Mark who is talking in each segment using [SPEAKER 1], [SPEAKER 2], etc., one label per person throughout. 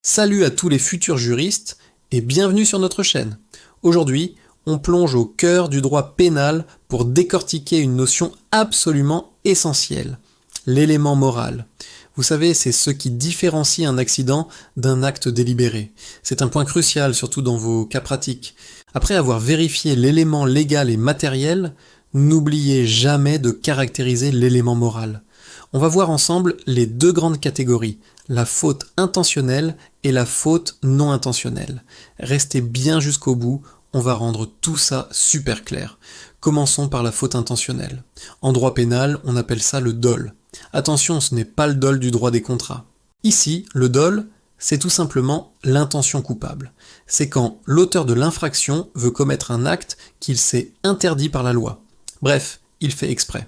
[SPEAKER 1] Salut à tous les futurs juristes et bienvenue sur notre chaîne. Aujourd'hui, on plonge au cœur du droit pénal pour décortiquer une notion absolument essentielle, l'élément moral. Vous savez, c'est ce qui différencie un accident d'un acte délibéré. C'est un point crucial, surtout dans vos cas pratiques. Après avoir vérifié l'élément légal et matériel, n'oubliez jamais de caractériser l'élément moral. On va voir ensemble les deux grandes catégories, la faute intentionnelle et la faute non intentionnelle. Restez bien jusqu'au bout, on va rendre tout ça super clair. Commençons par la faute intentionnelle. En droit pénal, on appelle ça le dol. Attention, ce n'est pas le dol du droit des contrats. Ici, le dol, c'est tout simplement l'intention coupable. C'est quand l'auteur de l'infraction veut commettre un acte qu'il s'est interdit par la loi. Bref, il fait exprès.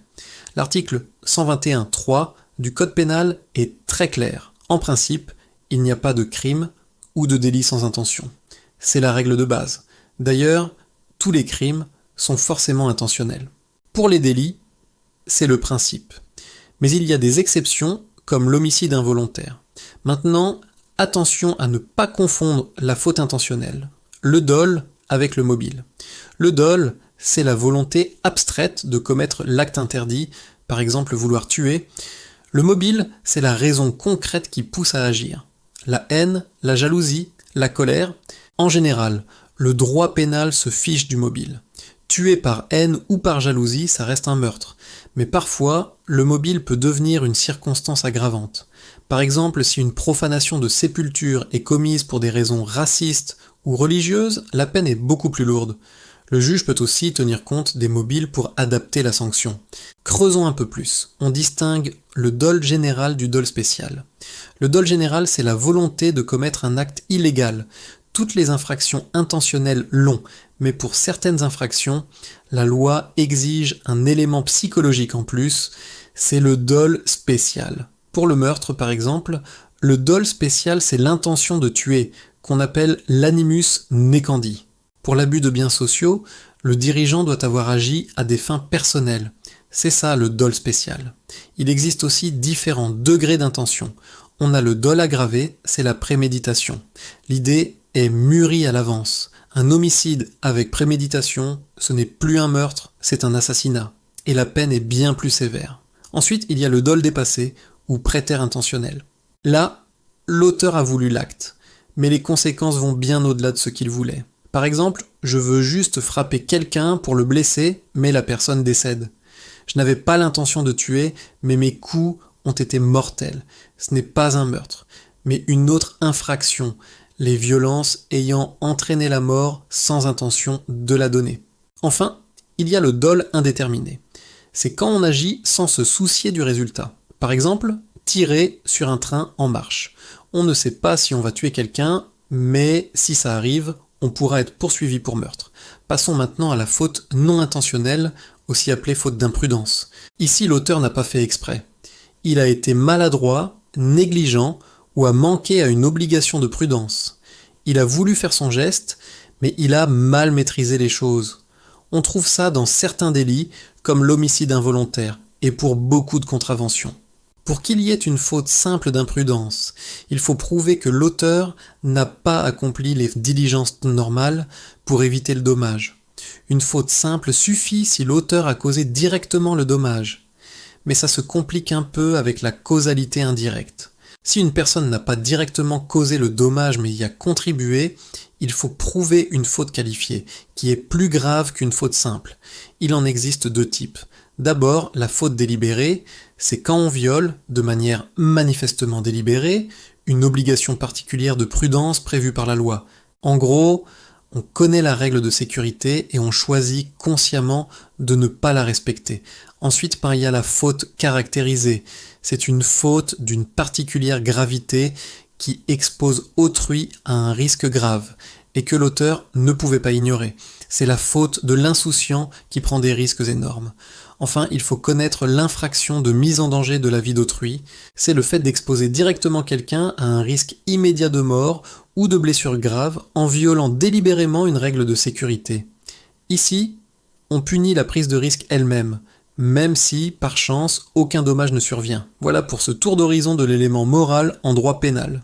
[SPEAKER 1] L'article 121.3 du Code pénal est très clair. En principe, il n'y a pas de crime ou de délit sans intention. C'est la règle de base. D'ailleurs, tous les crimes sont forcément intentionnels. Pour les délits, c'est le principe. Mais il y a des exceptions, comme l'homicide involontaire. Maintenant, attention à ne pas confondre la faute intentionnelle, le dol, avec le mobile. Le dol, c'est la volonté abstraite de commettre l'acte interdit, par exemple vouloir tuer. Le mobile, c'est la raison concrète qui pousse à agir. La haine, la jalousie, la colère. En général, le droit pénal se fiche du mobile. Tuer par haine ou par jalousie, ça reste un meurtre. Mais parfois, le mobile peut devenir une circonstance aggravante. Par exemple, si une profanation de sépulture est commise pour des raisons racistes ou religieuses, la peine est beaucoup plus lourde. Le juge peut aussi tenir compte des mobiles pour adapter la sanction. Creusons un peu plus. On distingue le dol général du dol spécial. Le dol général, c'est la volonté de commettre un acte illégal. Toutes les infractions intentionnelles l'ont, mais pour certaines infractions, la loi exige un élément psychologique en plus, c'est le dol spécial. Pour le meurtre, par exemple, le dol spécial, c'est l'intention de tuer, qu'on appelle l'animus necandi. Pour l'abus de biens sociaux, le dirigeant doit avoir agi à des fins personnelles. C'est ça le dol spécial. Il existe aussi différents degrés d'intention. On a le dol aggravé, c'est la préméditation. L'idée est mûrie à l'avance. Un homicide avec préméditation, ce n'est plus un meurtre, c'est un assassinat. Et la peine est bien plus sévère. Ensuite, il y a le dol dépassé, ou préterintentionnel. Là, l'auteur a voulu l'acte, mais les conséquences vont bien au-delà de ce qu'il voulait. Par exemple, je veux juste frapper quelqu'un pour le blesser, mais la personne décède. Je n'avais pas l'intention de tuer, mais mes coups ont été mortels. Ce n'est pas un meurtre, mais une autre infraction, les violences ayant entraîné la mort sans intention de la donner. Enfin, il y a le dol indéterminé. C'est quand on agit sans se soucier du résultat. Par exemple, tirer sur un train en marche. On ne sait pas si on va tuer quelqu'un, mais si ça arrive, on pourra être poursuivi pour meurtre. Passons maintenant à la faute non intentionnelle, aussi appelée faute d'imprudence. Ici, l'auteur n'a pas fait exprès. Il a été maladroit, négligent, ou a manqué à une obligation de prudence. Il a voulu faire son geste, mais il a mal maîtrisé les choses. On trouve ça dans certains délits, comme l'homicide involontaire, et pour beaucoup de contraventions. Pour qu'il y ait une faute simple d'imprudence, il faut prouver que l'auteur n'a pas accompli les diligences normales pour éviter le dommage. Une faute simple suffit si l'auteur a causé directement le dommage. Mais ça se complique un peu avec la causalité indirecte. Si une personne n'a pas directement causé le dommage mais y a contribué, il faut prouver une faute qualifiée, qui est plus grave qu'une faute simple. Il en existe deux types. D'abord, la faute délibérée, c'est quand on viole, de manière manifestement délibérée, une obligation particulière de prudence prévue par la loi. En gros, on connaît la règle de sécurité et on choisit consciemment de ne pas la respecter. Ensuite, il y a la faute caractérisée. C'est une faute d'une particulière gravité qui expose autrui à un risque grave et que l'auteur ne pouvait pas ignorer. C'est la faute de l'insouciant qui prend des risques énormes. Enfin, il faut connaître l'infraction de mise en danger de la vie d'autrui. C'est le fait d'exposer directement quelqu'un à un risque immédiat de mort ou de blessure grave en violant délibérément une règle de sécurité. Ici, on punit la prise de risque elle-même, même si, par chance, aucun dommage ne survient. Voilà pour ce tour d'horizon de l'élément moral en droit pénal.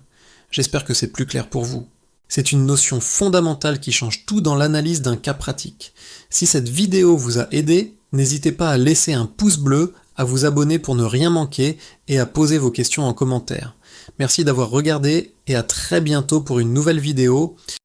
[SPEAKER 1] J'espère que c'est plus clair pour vous. C'est une notion fondamentale qui change tout dans l'analyse d'un cas pratique. Si cette vidéo vous a aidé, n'hésitez pas à laisser un pouce bleu, à vous abonner pour ne rien manquer et à poser vos questions en commentaire. Merci d'avoir regardé et à très bientôt pour une nouvelle vidéo.